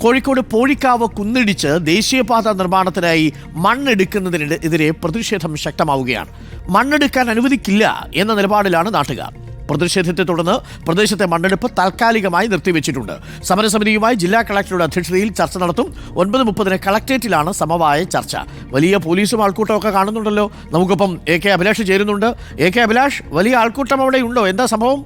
കോഴിക്കോട് പോഴിക്കാവ് കുന്നിടിച്ച് ദേശീയപാത നിർമ്മാണത്തിനായി മണ്ണെടുക്കുന്നതിനെതിരെ പ്രതിഷേധം ശക്തമാവുകയാണ്. മണ്ണെടുക്കാൻ അനുവദിക്കില്ല എന്ന നിലപാടിലാണ് നാട്ടുകാർ. പ്രതിഷേധത്തെ തുടർന്ന് പ്രദേശത്തെ മണ്ണെടുപ്പ് താൽക്കാലികമായി നിർത്തിവെച്ചിട്ടുണ്ട്. സമരസമിതിയുമായി ജില്ലാ കളക്ടറുടെ അധ്യക്ഷതയിൽ ചർച്ച നടത്തും. 9:30 കളക്ടറേറ്റിലാണ് സമവായ ചർച്ച. വലിയ പോലീസും ആൾക്കൂട്ടമൊക്കെ കാണുന്നുണ്ടല്ലോ. നമുക്കിപ്പം AK അഭിലാഷ് ചേരുന്നുണ്ട്. AK അഭിലാഷ്, വലിയ ആൾക്കൂട്ടം അവിടെ ഉണ്ടോ? എന്താ സംഭവം?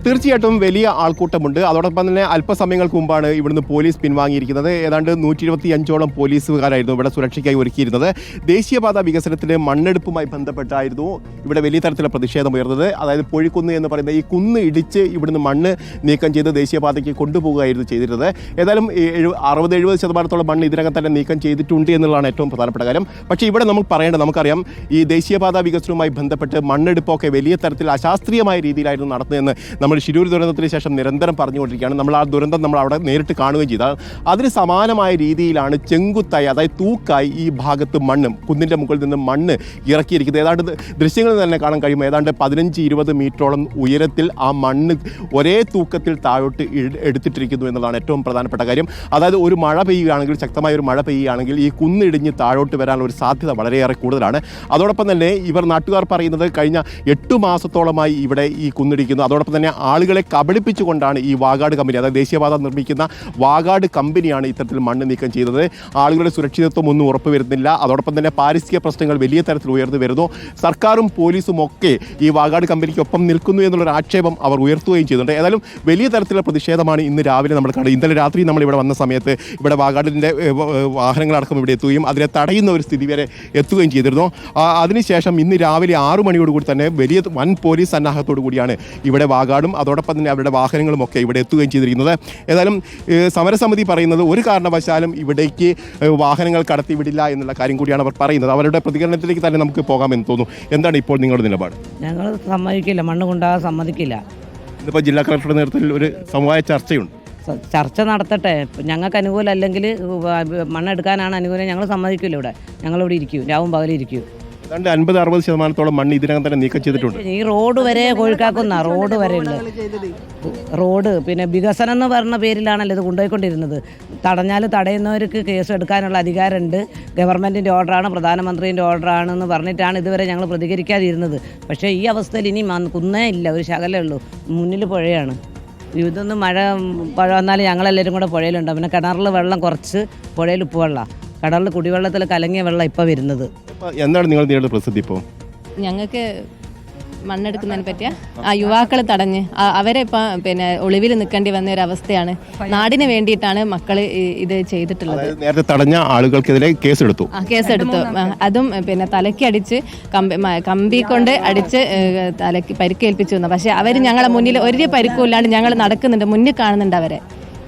തീർച്ചയായിട്ടും വലിയ ആൾക്കൂട്ടമുണ്ട്. അതോടൊപ്പം തന്നെ അല്പസമയങ്ങൾക്ക് മുമ്പാണ് ഇവിടുന്ന് പോലീസ് പിൻവാങ്ങിയിരിക്കുന്നത്. ഏതാണ്ട് 125ഓളം പോലീസുകാരായിരുന്നു ഇവിടെ സുരക്ഷയ്ക്കായി ഒരുക്കിയിരുന്നത്. ദേശീയപാത വികസനത്തിന് മണ്ണെടുപ്പുമായി ബന്ധപ്പെട്ടായിരുന്നു ഇവിടെ വലിയ തരത്തിലുള്ള പ്രതിഷേധം ഉയർന്നത്. അതായത് പൊഴിക്കുന്ന് എന്ന് പറയുന്ന ഈ കുന്ന് ഇടിച്ച് ഇവിടുന്ന് മണ്ണ് നീക്കം ചെയ്ത് ദേശീയപാതയ്ക്ക് കൊണ്ടുപോകുകയായിരുന്നു ചെയ്തിരുന്നത്. ഏതായാലും 60-70% മണ്ണ് ഇതിനകം തന്നെ നീക്കം ചെയ്തിട്ടുണ്ട് എന്നുള്ളതാണ് ഏറ്റവും പ്രധാനപ്പെട്ട കാര്യം. പക്ഷേ ഇവിടെ നമുക്കറിയാം ഈ ദേശീയപാത വികസനവുമായി ബന്ധപ്പെട്ട് മണ്ണെടുപ്പൊക്കെ വലിയ തരത്തിൽ അശാസ്ത്രീയമായ രീതിയിലായിരുന്നു നടന്നതെന്ന് നമ്മൾ ശിരൂർ ദുരന്തത്തിന് ശേഷം നിരന്തരം പറഞ്ഞുകൊണ്ടിരിക്കുകയാണ്. നമ്മൾ ആ ദുരന്തം നമ്മൾ അവിടെ നേരിട്ട് കാണുകയും ചെയ്താൽ അതിന് സമാനമായ രീതിയിലാണ് ചെങ്കുത്തായി, അതായത് തൂക്കായി ഈ ഭാഗത്ത് കുന്നിൻ്റെ മുകളിൽ നിന്ന് മണ്ണ് ഇറക്കിയിരിക്കുന്നത്. ഏതാണ്ട് ദൃശ്യങ്ങളിൽ തന്നെ കാണാൻ കഴിയും. ഏതാണ്ട് 15-20 മീറ്ററോളം ഉയരത്തിൽ ആ മണ്ണ് ഒരേ തൂക്കത്തിൽ താഴോട്ട് എടുത്തിട്ടിരിക്കുന്നു എന്നുള്ളതാണ് ഏറ്റവും പ്രധാനപ്പെട്ട കാര്യം. അതായത് ഒരു മഴ പെയ്യുകയാണെങ്കിൽ, ശക്തമായ ഒരു മഴ പെയ്യുകയാണെങ്കിൽ ഈ കുന്നിടിഞ്ഞ് താഴോട്ട് വരാനുള്ള ഒരു സാധ്യത വളരെയേറെ കൂടുതലാണ്. അതോടൊപ്പം തന്നെ നാട്ടുകാർ പറയുന്നത് കഴിഞ്ഞ 8 മാസത്തോളമായി ഇവിടെ ഈ കുന്നിടിക്കുന്നു. അതോടൊപ്പം തന്നെ ആളുകളെ കബളിപ്പിച്ചുകൊണ്ടാണ് ഈ വാഗാട് കമ്പനി, അതായത് ദേശീയപാത നിർമ്മിക്കുന്ന വാഗാട് കമ്പനിയാണ് ഇത്തരത്തിൽ മണ്ണ് നീക്കം ചെയ്തത്. ആളുകളുടെ സുരക്ഷിതത്വം ഒന്നും ഉറപ്പുവരുന്നില്ല. അതോടൊപ്പം തന്നെ പാരിസ്ഥിതിക പ്രശ്നങ്ങൾ വലിയ തരത്തിൽ ഉയർന്നു വരുന്നു. സർക്കാരും പോലീസും ഒക്കെ ഈ വാഗാട് കമ്പനിക്കൊപ്പം നിൽക്കുന്നു എന്നുള്ളൊരു ആക്ഷേപം അവർ ഉയർത്തുകയും ചെയ്തിട്ടുണ്ട്. ഏതായാലും വലിയ തരത്തിലുള്ള പ്രതിഷേധമാണ് ഇന്ന് രാവിലെ നമ്മൾ കണ്ടത്. ഇന്നലെ രാത്രി നമ്മൾ ഇവിടെ വന്ന സമയത്ത് ഇവിടെ വാഗാടിൻ്റെ വാഹനങ്ങളടക്കം ഇവിടെ എത്തുകയും അതിനെ തടയുന്ന ഒരു സ്ഥിതി വരെ എത്തുകയും ചെയ്തിരുന്നു. അതിനുശേഷം ഇന്ന് രാവിലെ 6 മണിയോടുകൂടി തന്നെ വൻ പോലീസ് സന്നാഹത്തോടു കൂടിയാണ് ഇവിടെ വാഗാടും അതോടൊപ്പം തന്നെ അവരുടെ വാഹനങ്ങളും ഒക്കെ ഇവിടെ എത്തുകയും ചെയ്തിരിക്കുന്നത്. ഏതായാലും സമരസമിതി പറയുന്നത് ഒരു കാരണവശാലും ഇവിടേക്ക് വാഹനങ്ങൾ കടത്തിവിടില്ല എന്നുള്ള കാര്യം കൂടിയാണ് അവർ പറയുന്നത്. അവരുടെ പ്രതികരണത്തിലേക്ക് തന്നെ നമുക്ക് പോകാമെന്ന് തോന്നുന്നു. എന്താണ് ഇപ്പോൾ നിങ്ങളുടെ നിലപാട്? ഞങ്ങൾ സമ്മതിക്കില്ല, മണ്ണ് കൊണ്ടാകാൻ സമ്മതിക്കില്ല. ഇന്നിപ്പോൾ ജില്ലാ കളക്ടറുടെ നേതൃത്വത്തിൽ ഒരു സമവായ ചർച്ചയുണ്ട്. ചർച്ച നടത്തട്ടെ. ഞങ്ങൾക്ക് അനുകൂലം അല്ലെങ്കിൽ മണ്ണെടുക്കാനാണ് അനുകൂലം, ഞങ്ങൾ സമ്മതിക്കില്ല. ഞങ്ങളിവിടെ ഇരിക്കും, രാവും പകലും ഇരിക്കും. 50-60% മണ്ണ് ഇതിനകം തന്നെ നീക്കം ചെയ്തിട്ടുണ്ട്. ഈ റോഡ് വരെ കോഴിക്കാക്കുന്ന റോഡ് വരെ ഉണ്ട്. റോഡ് പിന്നെ വികസനം എന്ന് പറഞ്ഞ പേരിലാണല്ലോ ഇത് കൊണ്ടുപോയിക്കൊണ്ടിരുന്നത്. തടഞ്ഞാൽ തടയുന്നവർക്ക് കേസ് എടുക്കാനുള്ള അധികാരമുണ്ട്. ഗവൺമെൻറ്റിൻ്റെ ഓർഡറാണ്, പ്രധാനമന്ത്രിൻ്റെ ഓർഡറാണെന്ന് പറഞ്ഞിട്ടാണ് ഇതുവരെ ഞങ്ങൾ പ്രതികരിക്കാതിരുന്നത്. പക്ഷേ ഈ അവസ്ഥയിൽ ഇനി കുന്നേ ഇല്ല, ഒരു ശകലേ ഉള്ളൂ. മുന്നിൽ പുഴയാണ്. ഇതൊന്നും മഴ വന്നാലും ഞങ്ങളെല്ലാവരും കൂടെ പുഴയിലുണ്ടാവും. പിന്നെ കിണറിൽ വെള്ളം കുറച്ച്, പുഴയിൽ ഉപ്പുവെള്ളം, കടലിൽ കുടിവെള്ളത്തിൽ കലങ്ങിയ വെള്ളം ഇപ്പോൾ വരുന്നത്. എന്താണ് നിങ്ങൾ നേരിടുന്ന പ്രസിദ്ധി? ഇപ്പോൾ ഞങ്ങൾക്ക് മണ്ണെടുക്കുന്നതിനെ പറ്റിയ യുവാക്കൾ തടഞ്ഞ് അവരെ ഇപ്പം പിന്നെ ഒളിവിൽ നിൽക്കേണ്ടി വന്ന ഒരു അവസ്ഥയാണ്. നാടിന് വേണ്ടിയിട്ടാണ് മക്കൾ ഇത് ചെയ്തിട്ടുള്ളത്. നേരത്തെ തടഞ്ഞ ആളുകൾക്കെതിരെ കേസെടുത്തു. അതും പിന്നെ തലയ്ക്ക് അടിച്ച് കമ്പി കൊണ്ട് അടിച്ച് തലയ്ക്ക് പരിക്കേൽപ്പിച്ചു വന്നു. പക്ഷെ അവർ ഞങ്ങളെ മുന്നിൽ ഒരു പരിക്കുമില്ലാണ്ട് ഞങ്ങൾ നടക്കുന്നുണ്ട്, മുന്നിൽ കാണുന്നുണ്ട് അവരെ.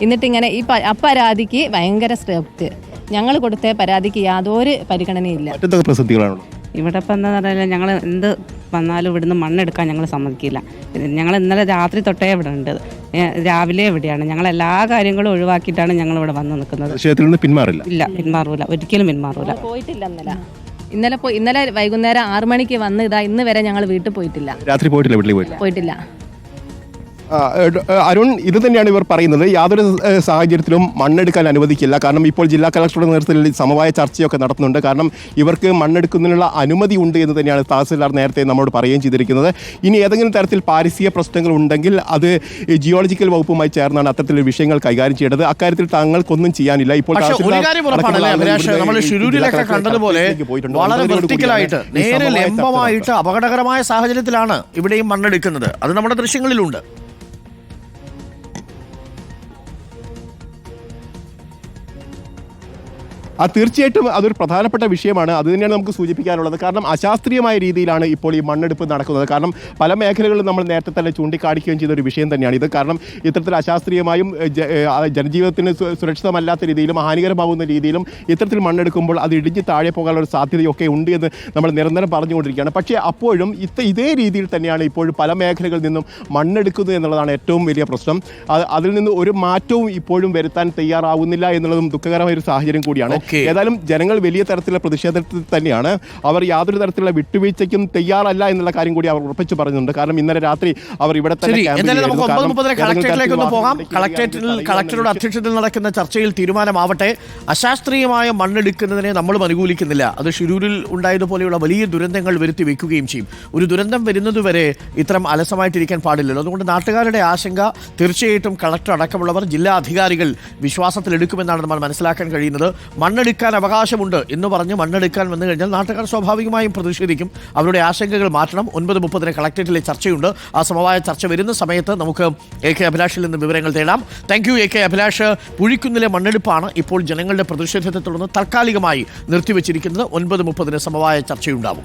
എന്നിട്ടിങ്ങനെ ഈ പരാതിക്ക് ഭയങ്കര സ്ട്രിക്റ്റ്. ഞങ്ങൾ കൊടുത്ത പരാതിക്ക് യാതൊരു പരിഗണനയില്ല. ഇവിടെ ഇപ്പം എന്താ പറയുക, ഞങ്ങൾ എന്ത് വന്നാലും ഇവിടുന്ന് മണ്ണെടുക്കാൻ ഞങ്ങൾ സമ്മതിക്കില്ല. ഞങ്ങൾ ഇന്നലെ രാത്രി തൊട്ടേ ഇവിടെ ഉണ്ട്, രാവിലെ ഇവിടെയാണ്. ഞങ്ങൾ എല്ലാ കാര്യങ്ങളും ഒഴിവാക്കിയിട്ടാണ് ഞങ്ങൾ ഇവിടെ വന്ന് നിൽക്കുന്നത്. പിന്മാറില്ല, പിന്മാറൂല, ഒരിക്കലും പിന്മാറൂല. പോയിട്ടില്ല. ഇന്നലെ വൈകുന്നേരം 6 മണിക്ക് വന്ന് ഇന്ന് വരെ ഞങ്ങൾ വീട്ടിൽ പോയിട്ടില്ല. രാത്രി പോയിട്ടില്ല. അരുൺ, ഇത് തന്നെയാണ് ഇവർ പറയുന്നത്. യാതൊരു സാഹചര്യത്തിലും മണ്ണെടുക്കാൻ അനുവദിക്കില്ല. കാരണം ഇപ്പോൾ ജില്ലാ കളക്ടറുടെ നേതൃത്വത്തിൽ സമവായ ചർച്ചയൊക്കെ നടത്തുന്നുണ്ട്. കാരണം ഇവർക്ക് മണ്ണെടുക്കുന്നതിനുള്ള അനുമതി ഉണ്ട് എന്ന് തന്നെയാണ് തഹസിൽദാർ നേരത്തെ നമ്മളോട് പറയുകയും ചെയ്തിരിക്കുന്നത്. ഇനി ഏതെങ്കിലും തരത്തിൽ പാരിസ്ഥിതിക പ്രശ്നങ്ങൾ ഉണ്ടെങ്കിൽ അത് ജിയോളജിക്കൽ വകുപ്പുമായി ചേർന്നാണ് അത്തരത്തിലുള്ള വിഷയങ്ങൾ കൈകാര്യം ചെയ്യേണ്ടത്. അക്കാര്യത്തിൽ തങ്ങൾക്കൊന്നും ചെയ്യാനില്ല. ഇപ്പോൾ അപകടകരമായ സാഹചര്യത്തിലാണ് ഇവിടെയും മണ്ണെടുക്കുന്നത്. അത് നമ്മുടെ ദൃശ്യങ്ങളിലുണ്ട്. തീർച്ചയായിട്ടും അതൊരു പ്രധാനപ്പെട്ട വിഷയമാണ്. അത് തന്നെയാണ് നമുക്ക് സൂചിപ്പിക്കാനുള്ളത്. കാരണം അശാസ്ത്രീയമായ രീതിയിലാണ് ഇപ്പോൾ ഈ മണ്ണെടുപ്പ് നടക്കുന്നത്. കാരണം പല മേഖലകളിലും നമ്മൾ നേരത്തെ തന്നെ ചൂണ്ടിക്കാണിക്കുകയും ചെയ്ത ഒരു വിഷയം തന്നെയാണ് ഇത്. കാരണം ഇത്തരത്തിൽ അശാസ്ത്രീയമായും ജനജീവിതത്തിന് സുരക്ഷിതമല്ലാത്ത രീതിയിലും ഹാനികരമാകുന്ന രീതിയിലും ഇത്തരത്തിൽ മണ്ണെടുക്കുമ്പോൾ അത് ഇടിഞ്ഞ് താഴെ പോകാനുള്ള ഒരു സാധ്യതയൊക്കെ ഉണ്ട് എന്ന് നമ്മൾ നിരന്തരം പറഞ്ഞുകൊണ്ടിരിക്കുകയാണ്. പക്ഷേ അപ്പോഴും ഇതേ രീതിയിൽ തന്നെയാണ് ഇപ്പോഴും പല മേഖലകളിൽ നിന്നും മണ്ണെടുക്കുന്നത് എന്നുള്ളതാണ് ഏറ്റവും വലിയ പ്രശ്നം. അതിൽ നിന്ന് ഒരു മാറ്റവും ഇപ്പോഴും വരുത്താൻ തയ്യാറാവുന്നില്ല എന്നുള്ളതും ദുഃഖകരമായ ഒരു സാഹചര്യം കൂടിയാണ്. ഓക്കെ. ഏതായാലും ജനങ്ങൾ വലിയ തരത്തിലുള്ള പ്രതിഷേധത്തിൽ തന്നെയാണ്. അവർ യാതൊരു തരത്തിലുള്ള വിട്ടുവീഴ്ചയ്ക്കും തയ്യാറല്ല എന്നുള്ള കാര്യം കൂടി അവർ ഉറപ്പിച്ചു പറയുന്നുണ്ട്. കാരണം ഇന്നലെ രാത്രി അവർ ഇവിടെ തന്നെ ശരി, ക്യാമ്പ് എന്തായാലും നമുക്ക് ചെയ്യായിരുന്നു. 9:30 കളക്ടറേറ്റിലേക്ക് ഒന്ന് പോകാം. കളക്ടറേറ്റിൽ കാരണം കളക്ടറുടെ അധ്യക്ഷതയിൽ നടക്കുന്ന ചർച്ചയിൽ തീരുമാനമാവട്ടെ. അശാസ്ത്രീയമായ മണ്ണെടുക്കുന്നതിനെ നമ്മളും അനുകൂലിക്കുന്നില്ല. അത് ഷിരൂരിൽ ഉണ്ടായതുപോലെയുള്ള വലിയ ദുരന്തങ്ങൾ വരുത്തി വെക്കുകയും ചെയ്യും. ഒരു ദുരന്തം വരുന്നതുവരെ ഇത്തരം അലസമായിട്ടിരിക്കാൻ പാടില്ലല്ലോ. അതുകൊണ്ട് നാട്ടുകാരുടെ ആശങ്ക തീർച്ചയായിട്ടും കളക്ടർ അടക്കമുള്ളവർ ജില്ലാ അധികാരികൾ വിശ്വാസത്തിലെടുക്കുമെന്നാണ് നമ്മൾ മനസ്സിലാക്കാൻ കഴിയുന്നത്. മണ്ണെടുക്കാൻ അവകാശമുണ്ട് എന്ന് പറഞ്ഞ് മണ്ണെടുക്കാൻ വന്നു കഴിഞ്ഞാൽ നാട്ടുകാർ സ്വാഭാവികമായും പ്രതിഷേധിക്കും. അവരുടെ ആശങ്കകൾ മാറ്റണം. 9:30 കളക്ടറേറ്റിലെ ചർച്ചയുണ്ട്. ആ സമവായ ചർച്ച വരുന്ന സമയത്ത് നമുക്ക് AK അഭിലാഷിൽ നിന്ന് വിവരങ്ങൾ തേടാം. Thank you AK Abhilash. പുഴിക്കുന്നിലെ മണ്ണെടുപ്പാണ് ഇപ്പോൾ ജനങ്ങളുടെ പ്രതിഷേധത്തെ തുടർന്ന് താൽക്കാലികമായി നിർത്തിവെച്ചിരിക്കുന്നത്. 9:30 സമവായ ചർച്ചയുണ്ടാവും.